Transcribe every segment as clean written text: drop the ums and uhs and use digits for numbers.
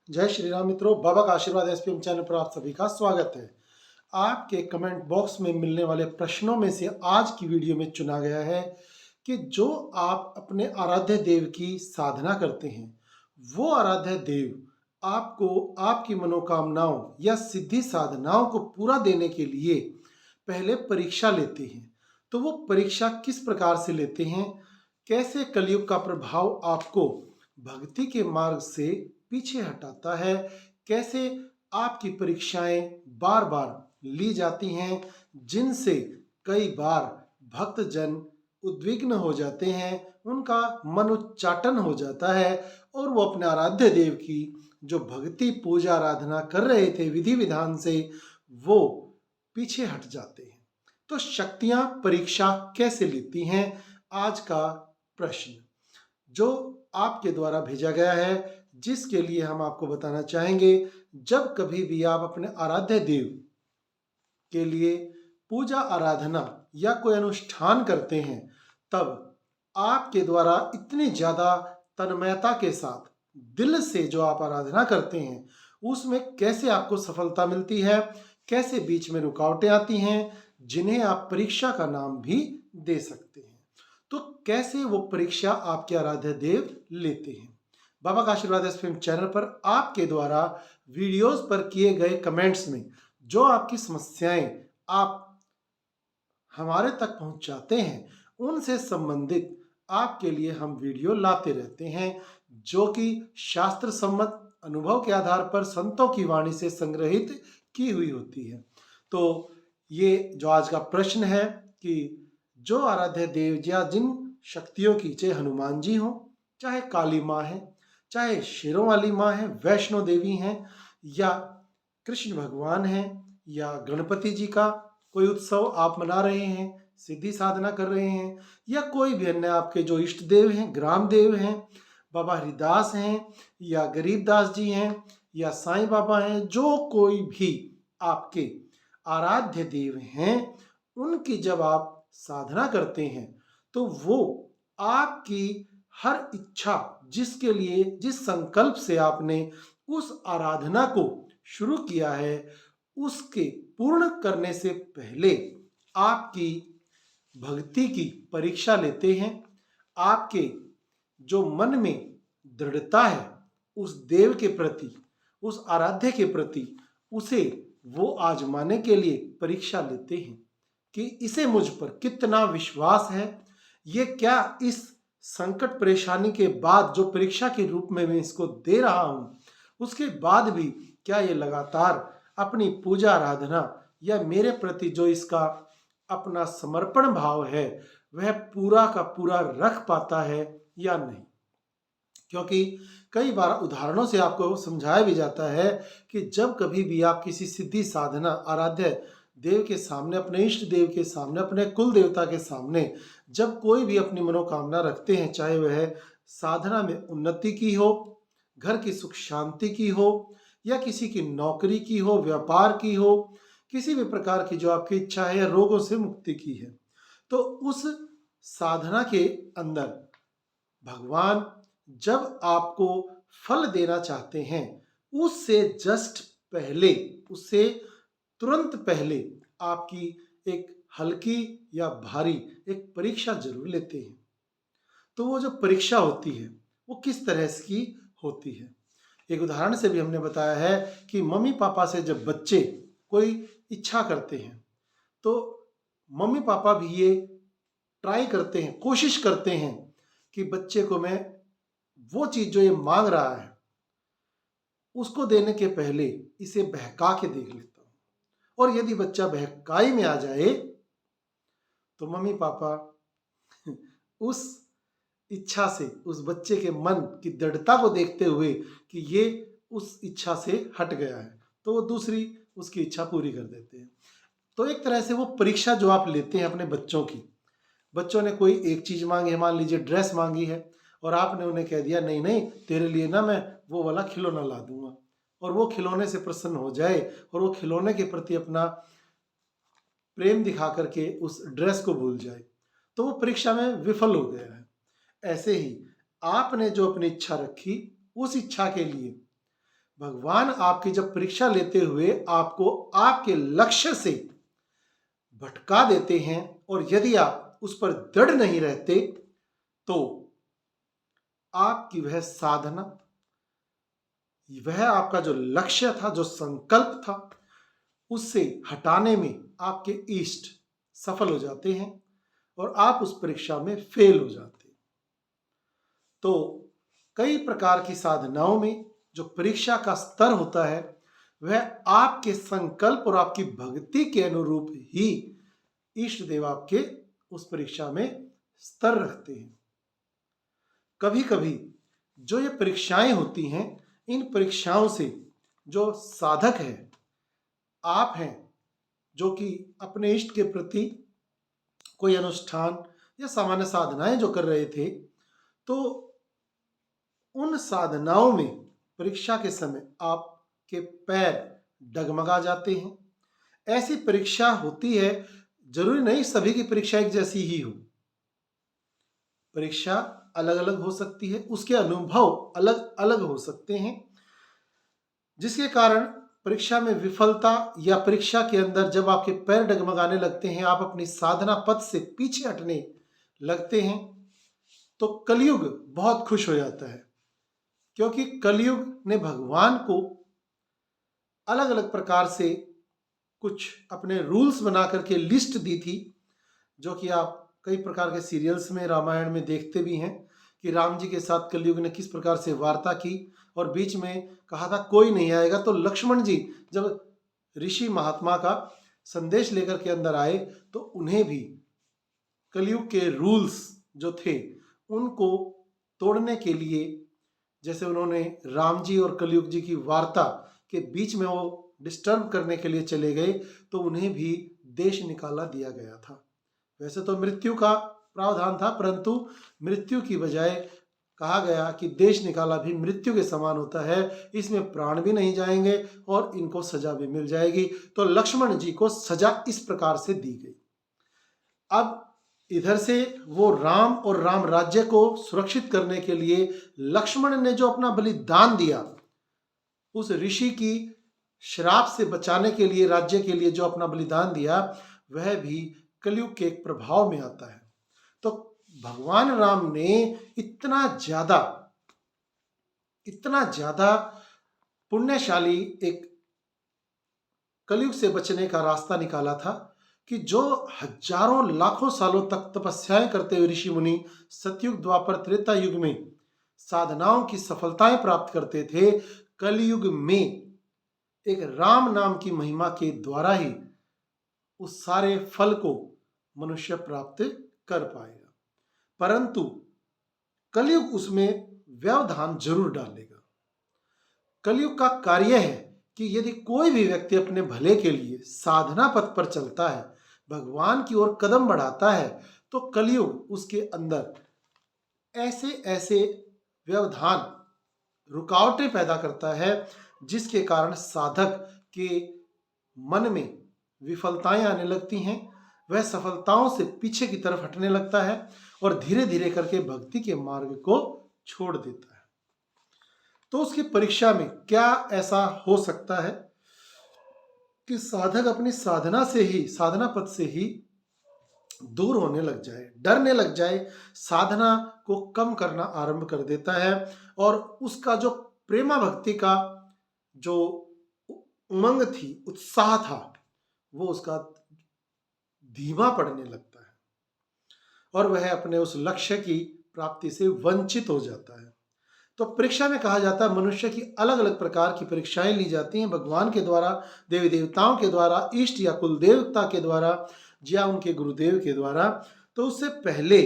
जय श्री राम मित्रों, बाबा का आशीर्वाद एसपीएम चैनल पर आप सभी का स्वागत है। आपके कमेंट बॉक्स में मिलने वाले प्रश्नों में से आज की वीडियो में चुना गया है कि जो आप अपने आराध्य देव की साधना करते हैं, वो आराध्य देव आपको आपकी मनोकामनाओं या सिद्धि साधनाओं को पूरा देने के लिए पहले परीक्षा लेते हैं। तो वो परीक्षा किस प्रकार से लेते हैं, कैसे कलयुग का प्रभाव आपको भक्ति के मार्ग से पीछे हटाता है, कैसे आपकी परीक्षाएं बार बार ली जाती हैं, जिनसे कई बार भक्तजन उद्विग्न हो जाते हैं, उनका मन उच्चाटन हो जाता है और वो अपने आराध्य देव की जो भक्ति पूजा आराधना कर रहे थे विधि विधान से, वो पीछे हट जाते हैं। तो शक्तियां परीक्षा कैसे लेती हैं, आज का प्रश्न जो आपके द्वारा भेजा गया है, जिसके लिए हम आपको बताना चाहेंगे। जब कभी भी आप अपने आराध्य देव के लिए पूजा आराधना या कोई अनुष्ठान करते हैं, तब आपके द्वारा इतनी ज्यादा तन्मयता के साथ दिल से जो आप आराधना करते हैं, उसमें कैसे आपको सफलता मिलती है, कैसे बीच में रुकावटें आती हैं, जिन्हें आप परीक्षा का नाम भी दे सकते हैं। तो कैसे वो परीक्षा आपके आराध्य देव लेते हैं। बाबा का आशीर्वाद एफएम चैनल पर आपके द्वारा वीडियोस पर किए गए कमेंट्स में जो आपकी समस्याएं आप हमारे तक पहुंचाते हैं, उनसे संबंधित आपके लिए हम वीडियो लाते रहते हैं, जो कि शास्त्र सम्मत अनुभव के आधार पर संतों की वाणी से संग्रहित की हुई होती है। तो ये जो आज का प्रश्न है कि जो आराध्य देव या जिन शक्तियों की, चाहे हनुमान जी हो, चाहे काली माँ है, चाहे शेरों वाली माँ है, वैष्णो देवी हैं, या कृष्ण भगवान हैं, या गणपति जी का कोई उत्सव आप मना रहे हैं, सिद्धि साधना कर रहे हैं, या कोई भी अन्य आपके जो इष्ट देव हैं, ग्राम देव हैं, बाबा हरिदास हैं, या गरीबदास जी हैं, या साईं बाबा हैं, जो कोई भी आपके आराध्य देव हैं, उनकी जब आप साधना करते हैं, तो वो आपकी हर इच्छा, जिसके लिए, जिस संकल्प से आपने उस आराधना को शुरू किया है, उसके पूर्ण करने से पहले आपकी भक्ति की परीक्षा लेते हैं। आपके जो मन में दृढ़ता है उस देव के प्रति, उस आराध्य के प्रति, उसे वो आजमाने के लिए परीक्षा लेते हैं कि इसे मुझ पर कितना विश्वास है, ये क्या इस संकट परेशानी के बाद जो परीक्षा के रूप में मैं इसको दे रहा हूं, उसके बाद भी क्या ये लगातार अपनी पूजा आराधना या मेरे प्रति जो इसका अपना समर्पण भाव है, वह पूरा का पूरा रख पाता है या नहीं। क्योंकि कई बार उदाहरणों से आपको समझाया भी जाता है कि जब कभी भी आप किसी सिद्धि साधना आराध्य देव के सामने, अपने इष्ट देव के सामने, अपने कुल देवता के सामने जब कोई भी अपनी मनोकामना रखते हैं, चाहे वह साधना में उन्नति की हो, घर की सुख शांति की हो, या किसी की नौकरी की हो, व्यापार की हो, किसी भी प्रकार की जो आपकी इच्छा है, या रोगों से मुक्ति की है, तो उस साधना के अंदर भगवान जब आपको फल देना चाहते हैं, उससे जस्ट पहले, उससे तुरंत पहले आपकी एक हल्की या भारी एक परीक्षा जरूर लेते हैं। तो वो जो परीक्षा होती है, वो किस तरह की होती है, एक उदाहरण से भी हमने बताया है कि मम्मी पापा से जब बच्चे कोई इच्छा करते हैं, तो मम्मी पापा भी ये ट्राई करते हैं, कोशिश करते हैं कि बच्चे को मैं वो चीज जो ये मांग रहा है, उसको देने के पहले इसे बहका के देख लेता हूं। और यदि बच्चा बहकाई में आ जाए, तो मम्मी पापा उस इच्छा से, उस बच्चे के मन की दृढ़ता को देखते हुए कि ये उस इच्छा से हट गया है, तो वो दूसरी उसकी इच्छा पूरी कर देते हैं। तो एक तरह से वो परीक्षा जो आप लेते हैं अपने बच्चों की, बच्चों ने कोई एक चीज मांगी है, मान लीजिए ड्रेस मांगी है, और आपने उन्हें कह दिया नहीं नहीं, तेरे लिए ना मैं वो वाला खिलौना ला दूंगा, और वो खिलौने से प्रसन्न हो जाए और वो खिलौने के प्रति अपना प्रेम दिखा करके उस ड्रेस को भूल जाए, तो वो परीक्षा में विफल हो गया है। ऐसे ही आपने जो अपनी इच्छा रखी, उस इच्छा के लिए भगवान आपकी जब परीक्षा लेते हुए आपको आपके लक्ष्य से भटका देते हैं और यदि आप उस पर दृढ़ नहीं रहते तो आपकी वह साधना, वह आपका जो लक्ष्य था, जो संकल्प था, उससे हटाने में आपके इष्ट सफल हो जाते हैं और आप उस परीक्षा में फेल हो जाते हैं। तो कई प्रकार की साधनाओं में जो परीक्षा का स्तर होता है वह आपके संकल्प और आपकी भक्ति के अनुरूप ही इष्ट देव आपके उस परीक्षा में स्तर रखते हैं। कभी कभी जो ये परीक्षाएं होती हैं, इन परीक्षाओं से जो साधक है, आप हैं, जो कि अपने इष्ट के प्रति कोई अनुष्ठान या सामान्य साधनाएं जो कर रहे थे, तो उन साधनाओं में परीक्षा के समय आपके पैर डगमगा जाते हैं। ऐसी परीक्षा होती है, जरूरी नहीं सभी की परीक्षा एक जैसी ही हो, परीक्षा अलग अलग हो सकती है, उसके अनुभव अलग अलग हो सकते हैं, जिसके कारण परीक्षा में विफलता या परीक्षा के अंदर जब आपके पैर डगमगाने लगते हैं, आप अपनी साधना पथ से पीछे हटने लगते हैं, तो कलयुग बहुत खुश हो जाता है, क्योंकि कलयुग ने भगवान को अलग अलग प्रकार से कुछ अपने रूल्स बना करके लिस्ट दी थी, जो कि आप कई प्रकार के सीरियल्स में, रामायण में देखते भी हैं कि राम जी के साथ कलयुग ने किस प्रकार से वार्ता की और बीच में कहा था कोई नहीं आएगा। तो लक्ष्मण जी जब ऋषि महात्मा का संदेश लेकर के अंदर आए तो उन्हें भी कलयुग के रूल्स जो थे उनको तोड़ने के लिए, जैसे उन्होंने राम जी और कलयुग जी की वार्ता के बीच में वो डिस्टर्ब करने के लिए चले गए, तो उन्हें भी देश निकाला दिया गया था। वैसे तो मृत्यु का प्रावधान था, परंतु मृत्यु की बजाय कहा गया कि देश निकाला भी मृत्यु के समान होता है, इसमें प्राण भी नहीं जाएंगे और इनको सजा भी मिल जाएगी। तो लक्ष्मण जी को सजा इस प्रकार से दी गई। अब इधर से वो राम और राम राज्य को सुरक्षित करने के लिए लक्ष्मण ने जो अपना बलिदान दिया, उस ऋषि की श्राप से बचाने के लिए, राज्य के लिए जो अपना बलिदान दिया, वह भी कलयुग के एक प्रभाव में आता है। तो भगवान राम ने इतना ज्यादा पुण्यशाली एक कलयुग से बचने का रास्ता निकाला था कि जो हजारों लाखों सालों तक तपस्याएं करते हुए ऋषि मुनि सतयुग, द्वापर, त्रेता युग में साधनाओं की सफलताएं प्राप्त करते थे, कलयुग में एक राम नाम की महिमा के द्वारा ही उस सारे फल को मनुष्य प्राप्त कर पाएगा। परंतु कलयुग उसमें व्यवधान जरूर डालेगा। कलयुग का कार्य है कि यदि कोई भी व्यक्ति अपने भले के लिए साधना पथ पर चलता है, भगवान की ओर कदम बढ़ाता है, तो कलयुग उसके अंदर ऐसे ऐसे व्यवधान, रुकावटें पैदा करता है, जिसके कारण साधक के मन में विफलताएं आने लगती हैं, वह सफलताओं से पीछे की तरफ हटने लगता है और धीरे धीरे करके भक्ति के मार्ग को छोड़ देता है। तो उसकी परीक्षा में क्या ऐसा हो सकता है कि साधक अपनी साधना से ही, साधना पथ से ही दूर होने लग जाए, डरने लग जाए, साधना को कम करना आरंभ कर देता है और उसका जो प्रेमा भक्ति का जो उमंग थी, उत्साह था, वो उसका धीमा पड़ने लगता है और वह अपने उस लक्ष्य की प्राप्ति से वंचित हो जाता है। तो परीक्षा में कहा जाता है मनुष्य की अलग अलग प्रकार की परीक्षाएं ली जाती हैं, भगवान के द्वारा, देवी देवताओं के द्वारा, इष्ट या कुल देवता के द्वारा या उनके गुरुदेव के द्वारा। तो उससे पहले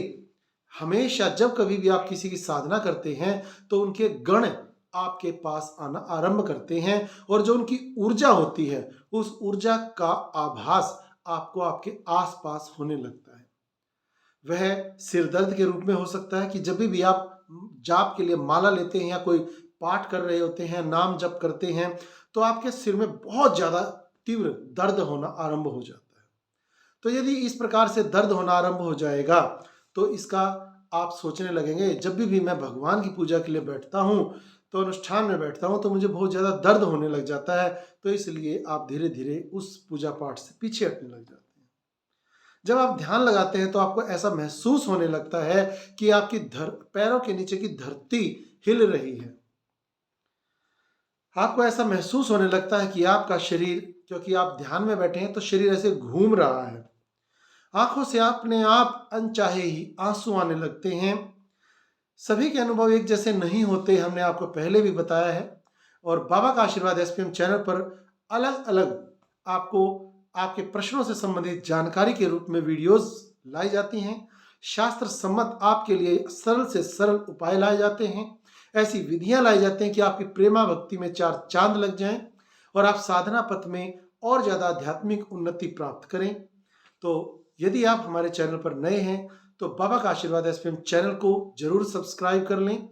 हमेशा जब कभी भी आप किसी की साधना करते हैं तो उनके गण आपके पास आना आरंभ करते हैं और जो उनकी ऊर्जा होती है, उस ऊर्जा का आभास आपको आपके आसपास होने लगता है। वह सिर दर्द के रूप में हो सकता है कि जब भी आप जाप के लिए माला लेते हैं या कोई पाठ कर रहे होते हैं, नाम जप करते हैं, तो आपके सिर में बहुत ज्यादा तीव्र दर्द होना आरंभ हो जाता है। तो यदि इस प्रकार से दर्द होना आरंभ हो जाएगा तो इसका आप सोचने लगेंगे, जब भी मैं भगवान की पूजा के लिए बैठता हूं तो अनुष्ठान में बैठता हूँ तो मुझे बहुत ज़्यादा दर्द होने लग जाता है, तो इसलिए आप धीरे धीरे उस पूजा पाठ से पीछे हटने लग जाते हैं। जब आप ध्यान लगाते हैं तो आपको ऐसा महसूस होने लगता है कि आपकी पैरों के नीचे की धरती हिल रही है। आपको ऐसा महसूस होने लगता है कि आपका शरीर, क्योंकि आप ध्यान में बैठे हैं तो शरीर ऐसे घूम रहा है। आंखों से अपने आप अनचाहे ही आंसू आने लगते हैं। सभी के अनुभव एक जैसे नहीं होते, हमने आपको पहले भी बताया है। और बाबा का आशीर्वाद एसपीएम चैनल पर अलग अलग आपको आपके प्रश्नों से संबंधित जानकारी के रूप में वीडियोस लाई जाती हैं। शास्त्र सम्मत आपके लिए सरल से सरल उपाय लाए जाते हैं। ऐसी विधियां लाई जाती हैं कि आपकी प्रेमा भक्ति में चार चांद लग जाएं और आप साधना पथ में और ज़्यादा आध्यात्मिक उन्नति प्राप्त करें। तो यदि आप हमारे चैनल पर नए हैं तो बाबा का आशीर्वाद एसपीएम चैनल को जरूर सब्सक्राइब कर लें।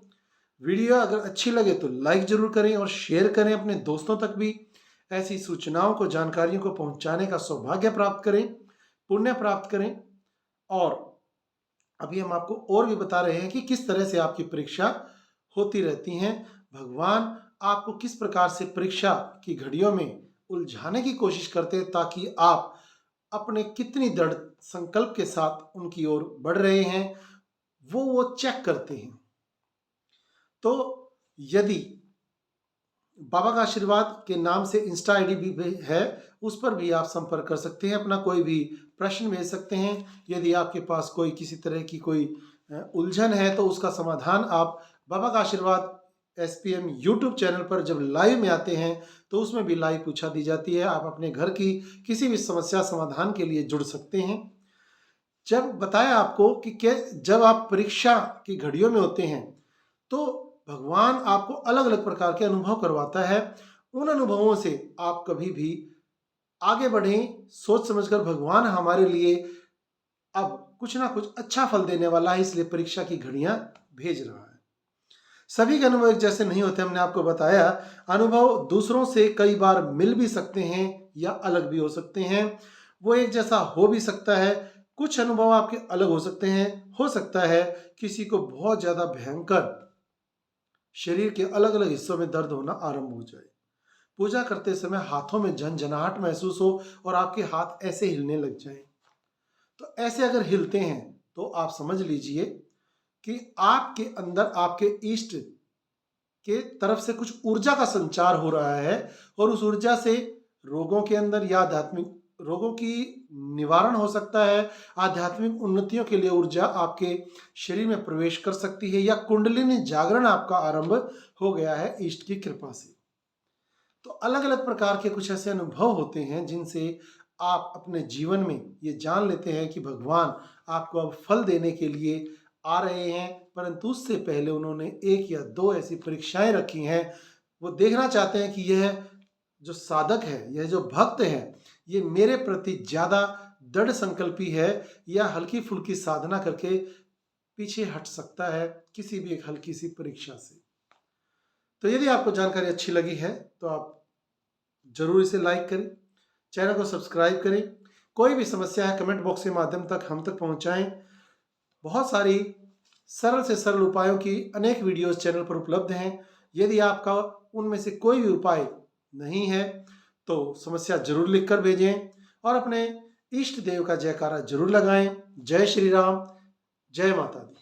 वीडियो अगर अच्छी लगे तो लाइक जरूर करें और शेयर करें अपने दोस्तों तक भी। ऐसी सूचनाओं को, जानकारियों को पहुंचाने का सौभाग्य प्राप्त करें, पुण्य प्राप्त करें। और अभी हम आपको और भी बता रहे हैं कि किस तरह से आपकी परीक्षा होती रहती हैं। भगवान आपको किस प्रकार से परीक्षा की घड़ियों में उलझाने की कोशिश करते हैं ताकि आप अपने कितनी दृढ़ संकल्प के साथ उनकी ओर बढ़ रहे हैं वो चेक करते हैं। तो यदि बाबा का आशीर्वाद के नाम से इंस्टा आईडी भी है, उस पर भी आप संपर्क कर सकते हैं, अपना कोई भी प्रश्न भेज सकते हैं। यदि आपके पास कोई किसी तरह की कोई उलझन है तो उसका समाधान आप बाबा का आशीर्वाद एसपीएम यूट्यूब चैनल पर जब लाइव में आते हैं तो उसमें भी लाइव पूछा दी जाती है। आप अपने घर की किसी भी समस्या समाधान के लिए जुड़ सकते हैं। जब बताया आपको कि जब आप परीक्षा की घड़ियों में होते हैं तो भगवान आपको अलग अलग प्रकार के अनुभव करवाता है। उन अनुभवों से आप कभी भी आगे बढ़ें, सोच समझकर भगवान हमारे लिए अब कुछ ना कुछ अच्छा फल देने वाला है, इसलिए परीक्षा की घड़ियां भेज रहा है। सभी के अनुभव एक जैसे नहीं होते, हमने आपको बताया। अनुभव दूसरों से कई बार मिल भी सकते हैं या अलग भी हो सकते हैं। वो एक जैसा हो भी सकता है। कुछ अनुभव आपके अलग हो सकते हैं। हो सकता है किसी को बहुत ज्यादा भयंकर शरीर के अलग अलग हिस्सों में दर्द होना आरंभ हो जाए, पूजा करते समय हाथों में झनझनाहट महसूस हो और आपके हाथ ऐसे हिलने लग जाएं। तो ऐसे अगर हिलते हैं तो आप समझ लीजिए कि आपके अंदर आपके इष्ट के तरफ से कुछ ऊर्जा का संचार हो रहा है और उस ऊर्जा से रोगों के अंदर या आध्यात्मिक रोगों की निवारण हो सकता है। आध्यात्मिक उन्नतियों के लिए ऊर्जा आपके शरीर में प्रवेश कर सकती है या कुंडलिनी जागरण आपका आरंभ हो गया है इष्ट की कृपा से। तो अलग अलग प्रकार के कुछ ऐसे अनुभव होते हैं जिनसे आप अपने जीवन में ये जान लेते हैं कि भगवान आपको अब फल देने के लिए आ रहे हैं, परंतु उससे पहले उन्होंने एक या दो ऐसी परीक्षाएं रखी हैं। वो देखना चाहते हैं कि यह जो साधक है, यह जो भक्त है, ये मेरे प्रति ज्यादा दृढ़ संकल्पी है या हल्की फुल्की साधना करके पीछे हट सकता है किसी भी एक हल्की सी परीक्षा से। तो यदि आपको जानकारी अच्छी लगी है तो आप जरूर इसे लाइक करें, चैनल को सब्सक्राइब करें। कोई भी समस्या है कमेंट बॉक्स के माध्यम तक हम तक पहुंचाएं। बहुत सारी सरल से सरल उपायों की अनेक वीडियोस चैनल पर उपलब्ध हैं। यदि आपका उनमें से कोई भी उपाय नहीं है तो समस्या जरूर लिखकर भेजें और अपने इष्ट देव का जयकारा जरूर लगाएं। जय श्री राम, जय माता दी।